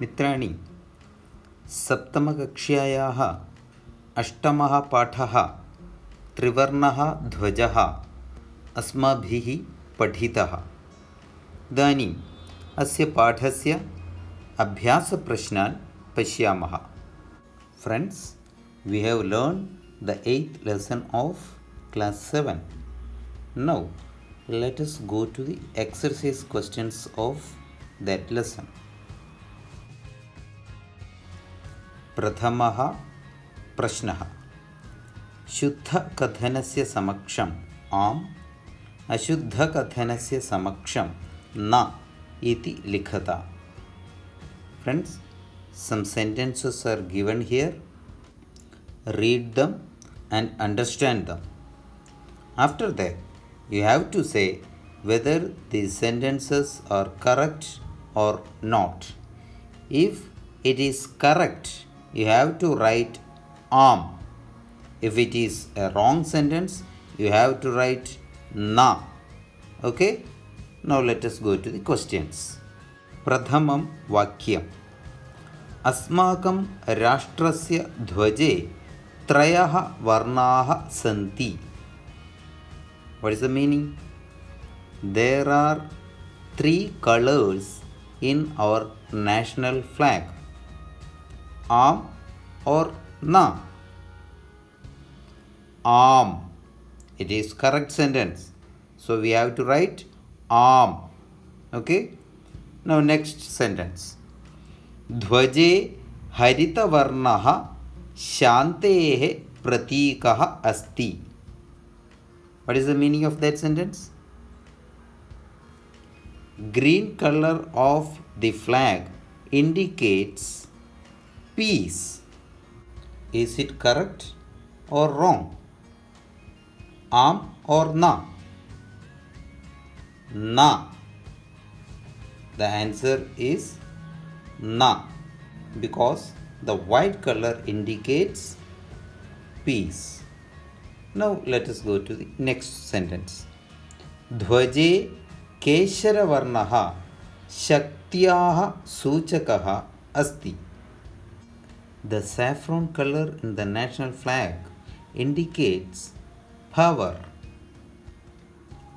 मित्राणि सप्तमकक्ष्यायाः अष्टमः पाठः त्रिवर्णः ध्वजः अस्माभिः पठितः। इदानीम् अस्य पाठस्य अभ्यासप्रश्नान् पश्यामः। Friends, we have learned the 8th lesson of class 7. Now let us go to the exercise questions of that lesson. प्रथमः प्रश्नः, शुद्धकथनस्य समक्षम् आम्, अशुद्धकथनस्य समक्षं न इति लिखता. Friends, some sentences are given here. Read them and understand them. After that, you have to say whether these sentences are correct or not. If it is correct, you have to write am. If it is a wrong sentence, you have to write na. Okay? Now let us go to the questions. Prathamam vakyam. Asmakam rashtrasya dhvaje त्रयः वर्णाः सन्ति. What is the meaning? There are 3 colors in our national flag. Am or na? Am. It is correct sentence. So we have to write am. Okay? Now next sentence. Dhvaje haritavarnaha शान्तेः प्रतीकः अस्ति. What is the meaning of that sentence? Green color of the flag indicates peace. Is it correct or wrong? Am or na? Na. The answer is na, because the white color indicates peace. Now let us go to the next sentence. Dhvaje kesharavarnaha shaktyaha suchakaha asti. The saffron color in the national flag indicates power.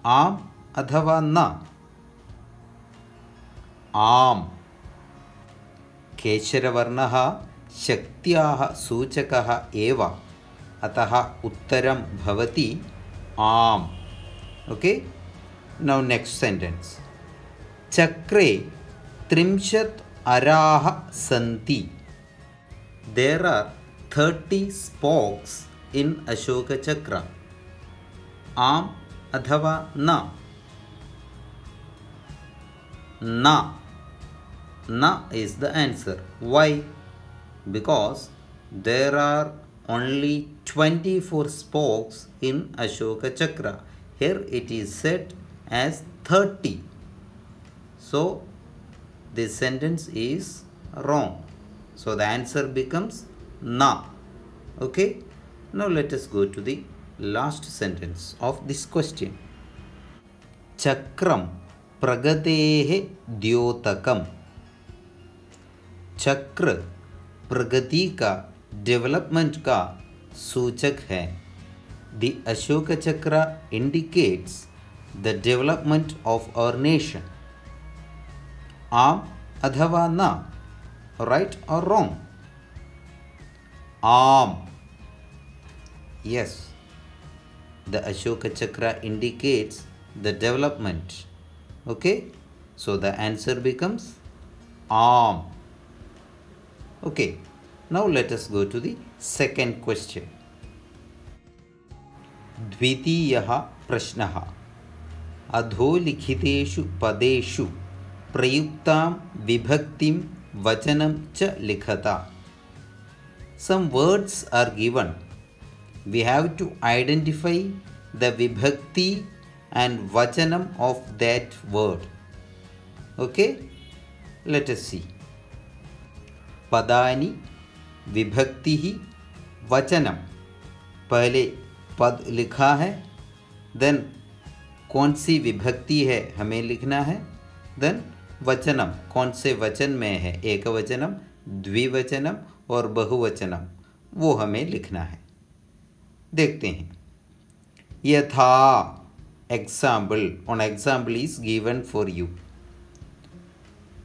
Am adhava na? Am. केशरवर्णः शक्त्याः सूचकः एव, अतः उत्तरं भवति आम्. Okay, now next sentence. चक्रे 30 अराः सन्ति. There are 30 spokes इन अशोक चक्र. आम् अथवा न? न. Na is the answer. Why? Because there are only 24 spokes in Ashoka Chakra. Here it is said as 30. So this sentence is wrong. So the answer becomes na. Okay. Now let us go to the last sentence of this question. Chakram pragatehe द्योतकम्. चक्र प्रगति का, development का सूचक है. The Ashoka Chakra indicates the development of our nation. Am adhava na? Right or wrong? Am. Yes. The Ashoka Chakra indicates the development. Okay. So the answer becomes am. Okay, now let us go to the second question. द्वितीयः प्रश्नः. अधोलिखितेषु पदेषु प्रयुक्तां विभक्तिं वचनं च लिखता. Some words are given. We have to identify the vibhakti and vachanam of that word. Okay, let us see. पदानि विभक्ति वचनम. पहले पद लिखा है, देन कौन सी विभक्ति है हमें लिखना है, देन वचनम कौन से वचन में है, एक वचनम, द्विवचनम और बहुवचनम, वो हमें लिखना है। देखते हैं। यथा, example, on example is given for you.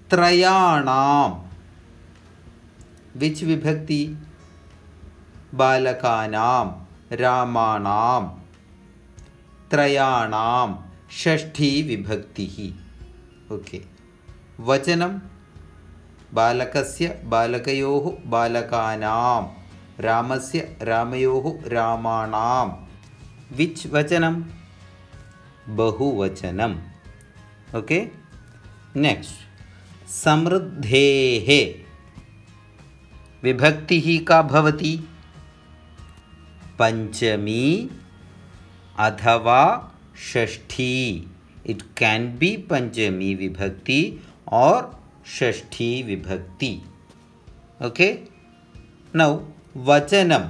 त्रयाणाम, विच विभक्ति? बालकानाम, रामाणाम। त्रयाणाम, षष्ठी विभक्ति ही। ओके। वचनम, बालकस्य, बालकयोः, बालकानां। रामस्य, रामयोः, रामाणां। विच वचनम? बहुवचनम। ओके। नेक्स्ट, समृद्धेः विभक्ति ही का भवति? पंचमी अथवा षष्ठी। इट कैन बी पंचमी विभक्ति और षष्ठी विभक्ति। ओके। नाउ वचनम,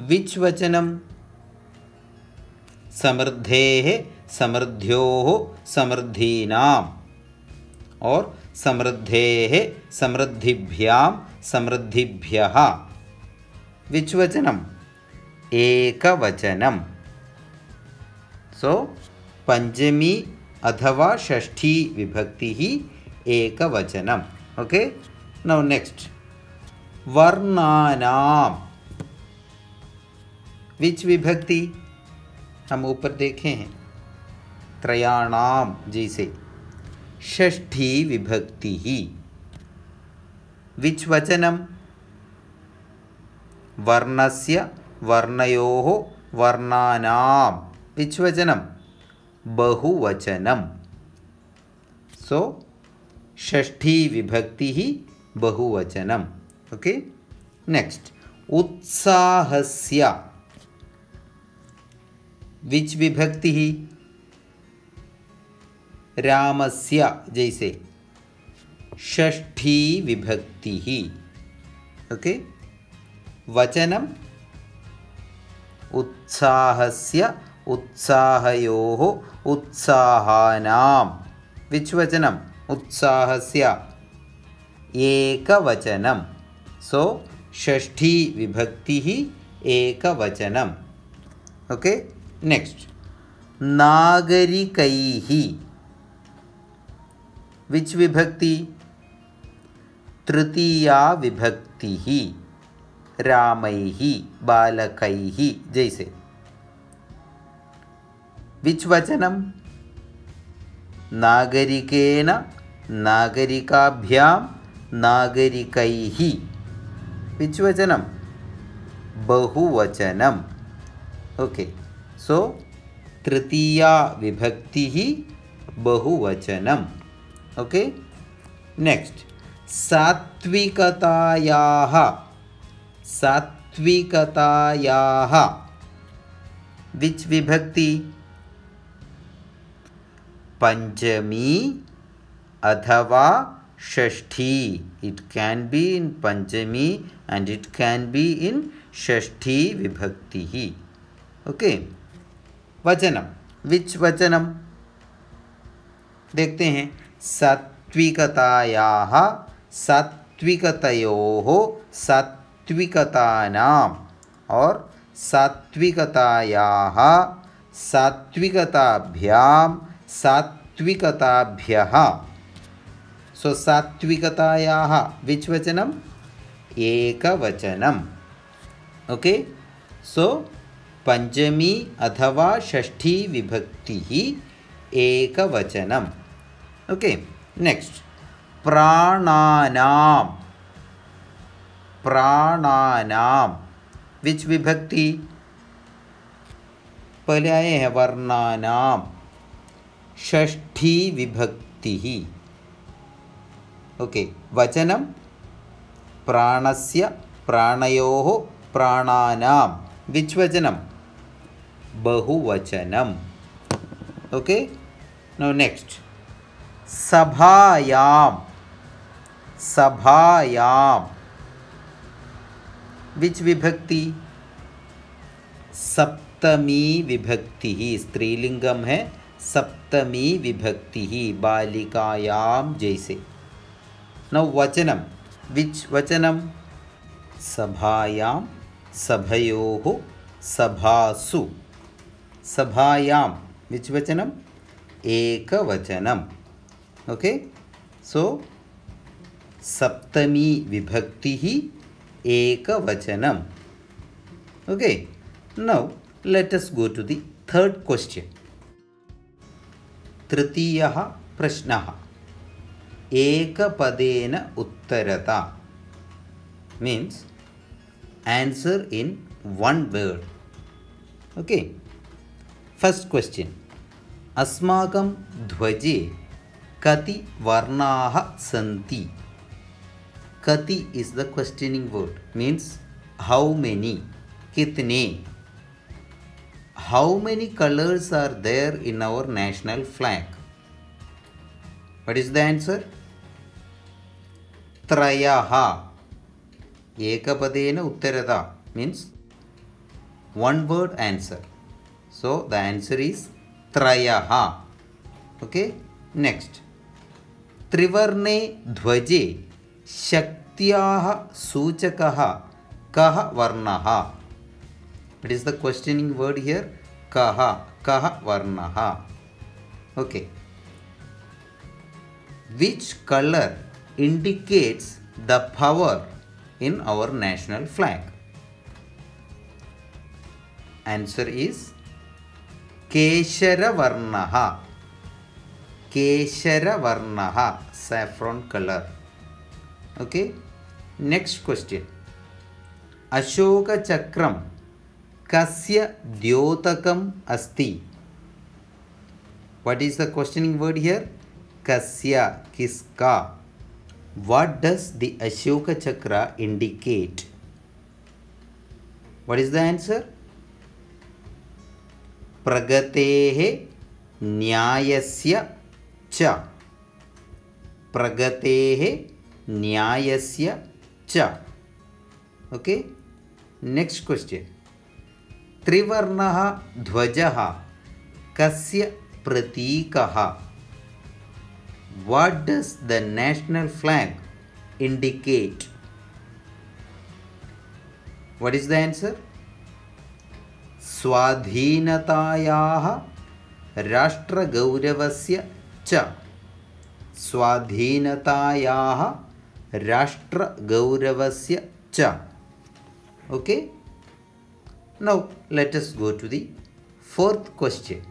विच वचनम? समृद्धेः, समृद्ध्योः, समृद्धीनां। और समृद्धेः, समृद्धिभ्यां, समृद्धिभ्यः। विच वचनम? एकवचनम। सो पंचमी अथवा षष्ठी विभक्ति ही एकवचनम। ओके। नाउ नेक्स्ट, वर्णानाम, विच विभक्ति? हम ऊपर देखे हैं त्रयाणाम जैसे, षष्ठी विभक्ति ही। विच वचनम? वर्णस्य, वर्णयोः, वर्णानां। विच वचनम? बहुवचनम। सो षष्ठी विभक्ति ही बहुवचनम। ओके। नेक्स्ट, उत्साहस्य, विच विभक्ति ही? रामस्य जैसे, षष्ठी विभक्ति ही। ओके। वचनम, उत्साहस्य, उत्साहयोः, उत्साहानां। विच वचनम? उत्साहस्य, एकवचनम। सो षष्ठी विभक्ति ही एकवचनम। ओके। नेक्स्ट, नागरिकैः, विच विभक्ति? तृतीया विभक्ति ही। रामैः, बालकैः जैसे। विच वचनम? नागरिकेन, नागरिकाभ्यां, नागरिकैः। विच वचनम? बहुवचनम। ओके। सो तृतीया विभक्ति ही बहुवचनम। ओके। नेक्स्ट, सात्विकतायाः, सात्विकतायाः। विच विभक्ति? पंचमी अथवा षष्ठी। It can be in panchami and it can be in shashthi vibhakti ही। ओके। वचनम, विच वचनम? देखते हैं। सात्विकतायाः, सात्विकतयोः, सात्विकतानां। और सात्विकतायाः, सात्विकताभ्यां, सात्विकताभ्यः। सो सात्विकतायाः विच वचनम? एकवचनम। ओके। सो पंचमी अथवा षष्ठी विभक्ति ही एकवचनम। ओके। नेक्स्ट, प्राणानां, प्राणानां। विच विभक्ति? पहले आए हैं वर्णानां, षष्ठी विभक्ति ही। ओके। वचनम, प्राणस्य, प्राणयोः, प्राणानां। विच वचनम? बहुवचनम। ओके। नाउ नेक्स्ट, सभायां, सभायां। विच विभक्ति? सप्तमी विभक्ति ही। स्त्रीलिंगम है सप्तमी विभक्ति बालिकायाम जैसे. Now वचनम. Which वचनम? सभायाम, सभयोः, सभासु. सभायाम. Which वचनम? एकवचनम. Okay. So सप्तमी विभक्ति एकवचनम. Okay. Now let us go to the third question. तृतीयः प्रश्नः. एकपदेन उत्तरता means answer in one word. Okay. First question. अस्माकं ध्वजे कति वर्णाः सन्ति? कति is the questioning word, means how many, कितने. How many colors are there in our national flag? What is the answer? Trayaha. Ekapadena uttarata means one word answer. So the answer is Trayaha. Okay. Next. Trivarne dhvaje shaktyaha suchakaha kaha varnaha. What is the questioning word here? Kaha. Kaha varnaha. Okay. Which color indicates the power in our national flag? Answer is Keshara varnaha. Keshara varnaha. Saffron color. Okay. Next question. Ashoka chakram kasya द्योतकम अस्ति? What is the questioning word here? Kasya, kiska. What does the Ashoka chakra indicate? What is the answer? Pragatehe nyayasya cha. Pragatehe nyayasya cha. Okay. Next question. त्रिवर्णः ध्वजः कस्य प्रतीकः? What does the national flag indicate? What is the answer? स्वाधीनतायाः राष्ट्रगौरवस्य च. स्वाधीनतायाः राष्ट्रगौरवस्य च. Okay. Now let us go to the fourth question.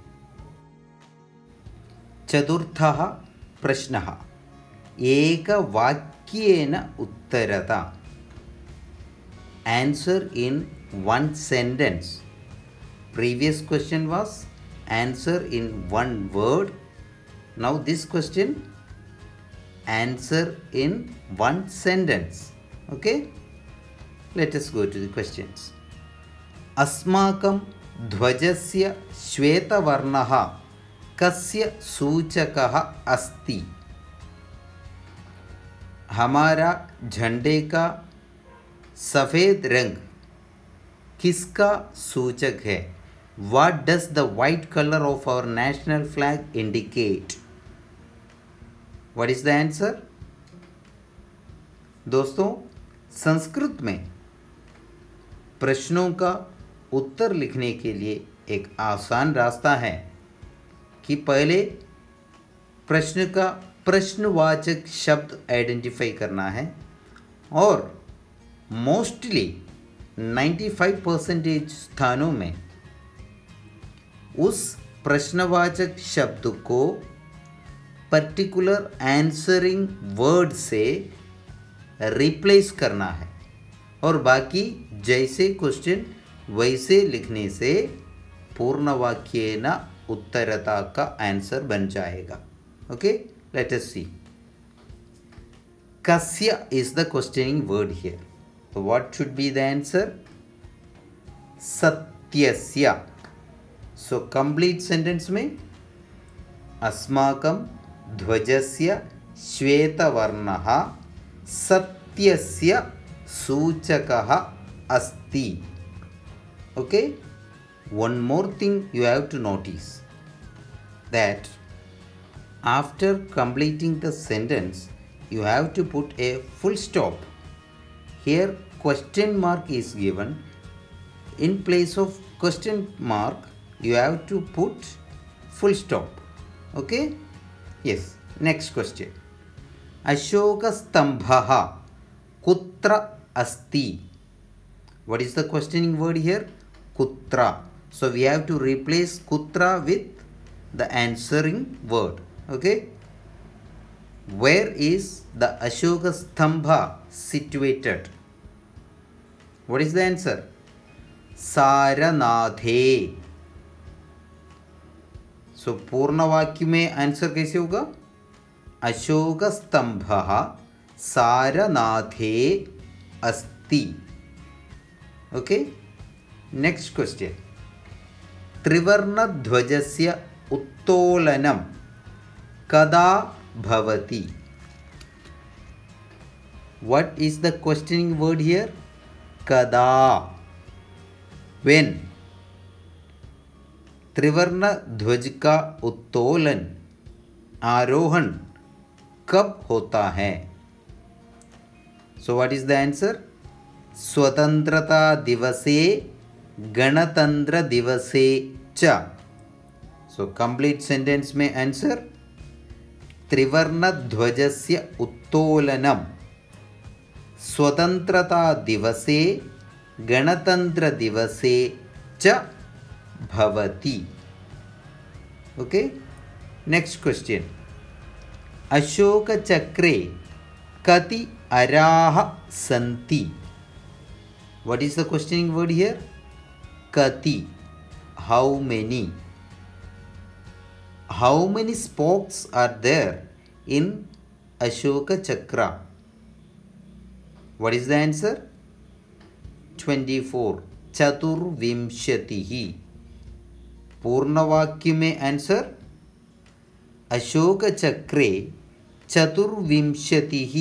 चतुर्थः प्रश्नः. एकवाक्येन उत्तरता. Answer in one sentence. Previous question was answer in one word. Now this question, answer in one sentence. Okay. Let us go to the questions. अस्माकं ध्वजस्य श्वेतवर्णः कस्य सूचकः अस्ति? हमारा झंडे का सफ़ेद रंग किसका सूचक है? What does the white color of our national flag indicate? What is the answer? दोस्तों, संस्कृत में प्रश्नों का उत्तर लिखने के लिए एक आसान रास्ता है कि पहले प्रश्न का प्रश्नवाचक शब्द आइडेंटिफाई करना है और मोस्टली 95% स्थानों में उस प्रश्नवाचक शब्द को पर्टिकुलर आंसरिंग वर्ड से रिप्लेस करना है और बाकी जैसे क्वेश्चन वैसे लिखने से पूर्ण वाक्येन उत्तरता का आंसर बन जाएगा. ओके, लेट अस सी. कस्य is the questioning word here. So what should be the answer? सत्यस्य. So complete sentence में अस्माकं ध्वजस्य श्वेतवर्णः सत्यस्य सूचकः अस्ति. Okay, one more thing you have to notice. that after completing the sentence, you have to put a full stop. Here question mark is given. In place of question mark, you have to put full stop. Okay? Yes. Next question. Ashoka Stambhaha Kutra Asti. What is the questioning word here? Kutra. So we have to replace Kutra with the answering word. Okay? Where is the Ashoka Stambha situated? What is the answer? सारनाथे. सो पूर्ण वाक्य में answer कैसे होगा? अशोक स्तंभः सारनाथे अस्ति. Okay. Next question. त्रिवर्णध्वजस्य उत्तोलनं कदा भवति? What is the questioning word here? Kada. When? त्रिवर्ण ध्वज का उत्तोलन आरोहण कब होता है? So what is the answer? स्वतंत्रता दिवसे गणतंत्र दिवसे च. So complete sentence में answer त्रिवर्ण ध्वजस्य उत्तोलनम स्वतंत्रता दिवसे गणतंत्र दिवसे च भवति. ओके. Next question. अशोक चक्रे कति अराः सन्ति? What is the questioning word here? कति. How many? How many spokes are there in Ashok chakra? What is the answer? 24. चतुर्विंशतिः. पूर्ण वाक्य में आंसर अशोक चक्रे चतुर्विंशतिः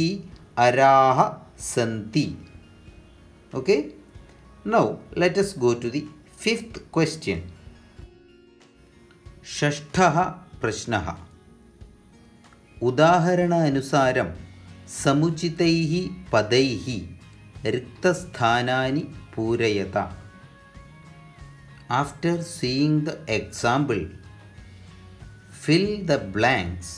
अराः सन्ति. Okay. Now let us go to the fifth question. षष्ठः प्रश्नः. उदाहरणानुसारं समुचितैः पदैः रिक्तस्थानानि पूरयत. After seeing the example, fill the blanks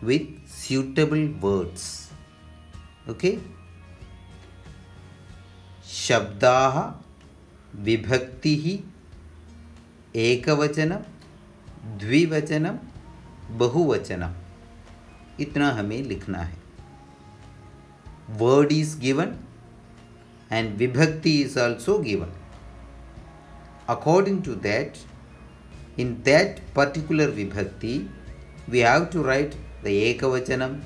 with suitable words. Okay? शब्दाः विभक्तिः एकवचनम द्विवचनम बहुवचनम इतना हमें लिखना है. Word is given and vibhakti is also given. According to that, in that particular vibhakti, we have to write the ekavachanam,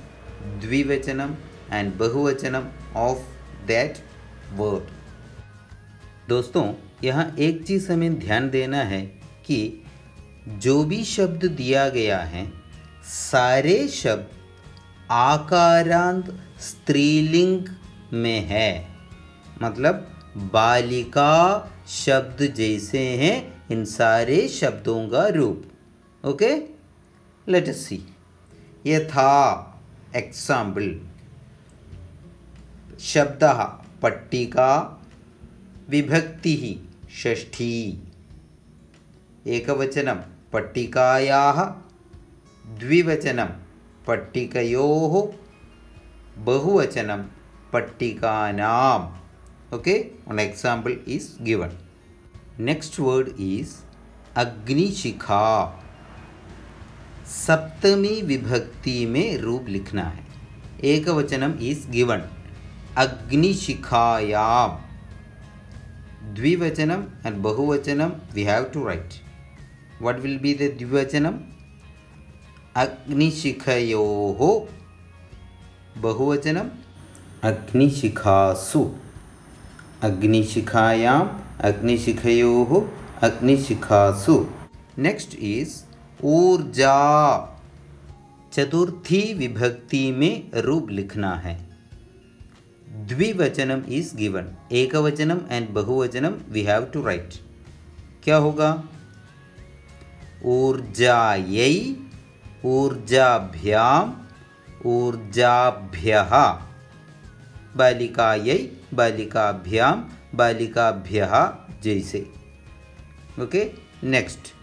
dvivachanam and bahuvachanam of that word. दोस्तों, यहाँ एक चीज़ हमें ध्यान देना है कि जो भी शब्द दिया गया है सारे शब्द आकारांत स्त्रीलिंग में है. मतलब बालिका शब्द जैसे हैं इन सारे शब्दों का रूप. ओके. लेट अस सी. यथा एग्जाम्पल. शब्दः पट्टिका विभक्तिः षष्ठी. एकवचनं पट्टिकायाः द्विवचनं पट्टिकयोः बहुवचनं पट्टिकानां. Okay, one example is given. Next word is अग्निशिखा. सप्तमी विभक्ति में रूप लिखना है. एकवचनम is given अग्निशिखायाम. Dvivachanam and bahuvachanam we have to write. What will be the dvivachanam? अग्निशिखयोः. बहुवचनम अग्निशिखासु. अग्निशिखायाम अग्निशिखयोः अग्निशिखासु. Next is urja. चतुर्थी विभक्ति में रूप लिखना है. Dvivachanam is given. Ekavachanam and bahuvachanam we have to write. क्या होगा? ऊर्जायै, ऊर्जाभ्याम, ऊर्जाभ्यः, बालिकायै, बालिकाभ्याम, बालिकाभ्यः जैसे. ओके. नेक्स्ट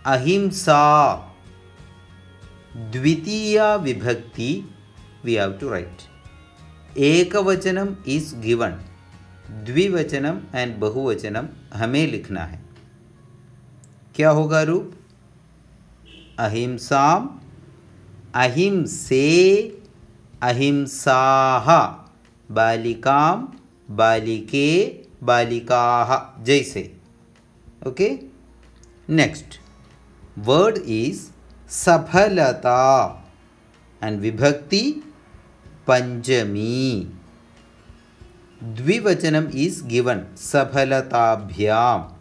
अहिंसा. द्वितीया विभक्ति we have to write. Ekavachanam is given, dvivachanam and bahuvachanam हमें लिखना है. क्या होगा रूप? अहिंसाम, अहिंसे, अहिंसाः, बालिकाम, बालिके, बालिकाः जैसे. Okay. Next word is safalta and vibhakti panchami. Dvivachanam is given सफलताभ्याम.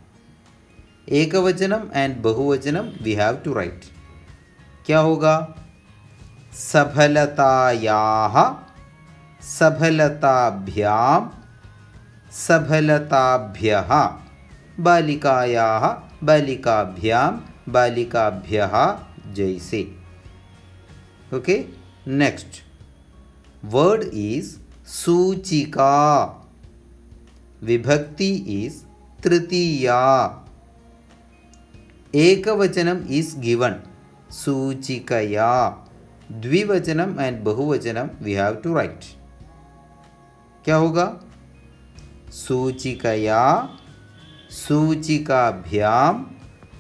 Ekavachanam and bahuvachanam we have to write. क्या होगा? सफलतायाः, सफलताभ्याम, सफलताभ्यः, बालिकायाः, बालिकाभ्याम, बालिकाभ्यः जैसे. Okay. Next word is suchika. Vibhakti is tritiya. Ekavachanam is given सूचिकया. Dvivachanam and bahuvachanam we have to write. क्या होगा? सूचिकया, सूचिकाभ्याम,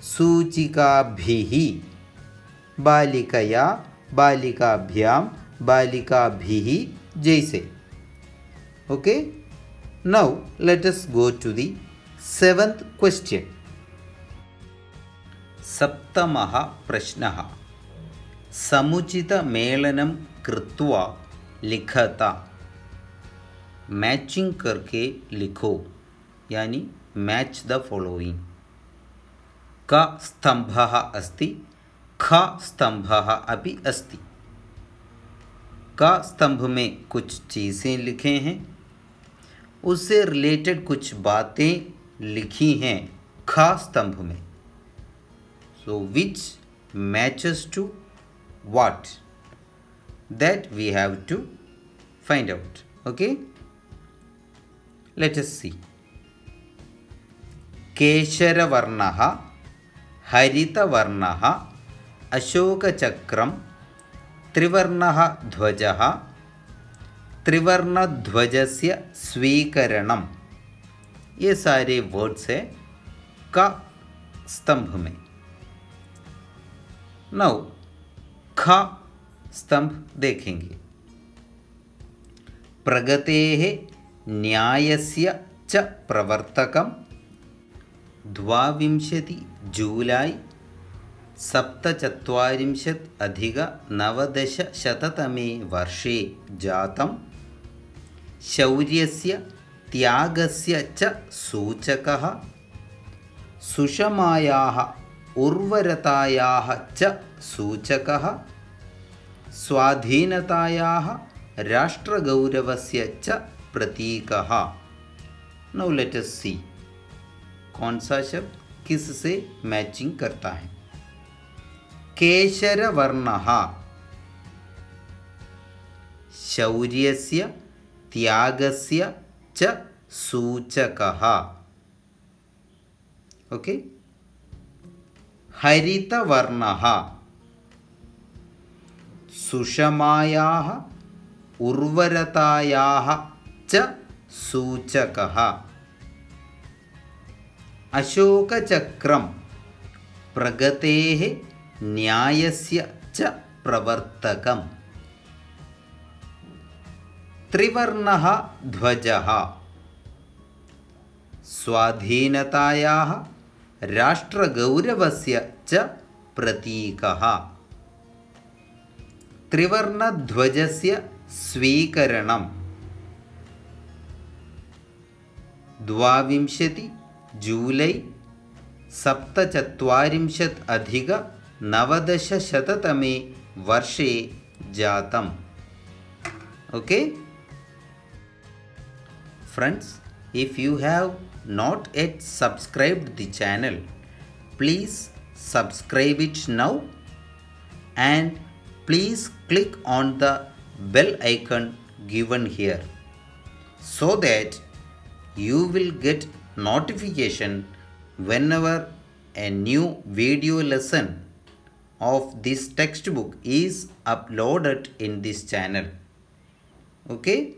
सूचिकाभिः, बालिकया, बालिकाभ्याम, बालिकाभिः जैसे. Okay. Now let us go to the 7th question. सप्तमः प्रश्नः. समुचितमेलनं कृत्वा लिखता. मैचिंग करके लिखो, यानी मैच द फॉलोइंग. क स्तंभः अस्ति, ख स्तंभः अपि अस्ति. क स्तंभ में कुछ चीज़ें लिखे हैं, उससे रिलेटेड कुछ बातें लिखी हैं ख स्तंभ में. So which matches to what? That we have to find out. Okay. Let us see. केशरवर्णः, हरितवर्णः, अशोकचक्रं, त्रिवर्णः ध्वजः, त्रिवर्णध्वजस्य स्वीकरणम. ये सारे वर्ड्स है क स्तंभ में. नाउ ख स्तंभ देखेंगे. प्रगतेः न्यायस्य च प्रवर्तकं 22 जूलै 47+90 वर्षे जातं. शौर्यस्य त्यागस्य च सूचकः. सुषमायाः उर्वरतायाः च सूचकः. स्वाधीनतायाः राष्ट्रगौरवस्य च प्रतीकः. नाउ लेट अस सी कौन सा शब्द किस से मैचिंग करता है. केशरवर्णः शौर्यस्य त्यागस्य च सूचकः. ओके. हरितवर्णः सुषमायाः उर्वरतायाः च सूचकः. अशोकचक्रं प्रगतेः न्यायस्य च प्रवर्तकम्. त्रिवर्णः ध्वजः स्वाधीनतायाः राष्ट्रगौरवस्य च प्रतीकः. त्रिवर्णध्वजस्य स्वीकरणं 22 जूलै 47+90 वर्षे जातम्. Okay friends, if you have not yet subscribed the channel, please subscribe it now and please click on the bell icon given here so that you will get notification whenever a new video lesson of this textbook is uploaded in this channel. Okay.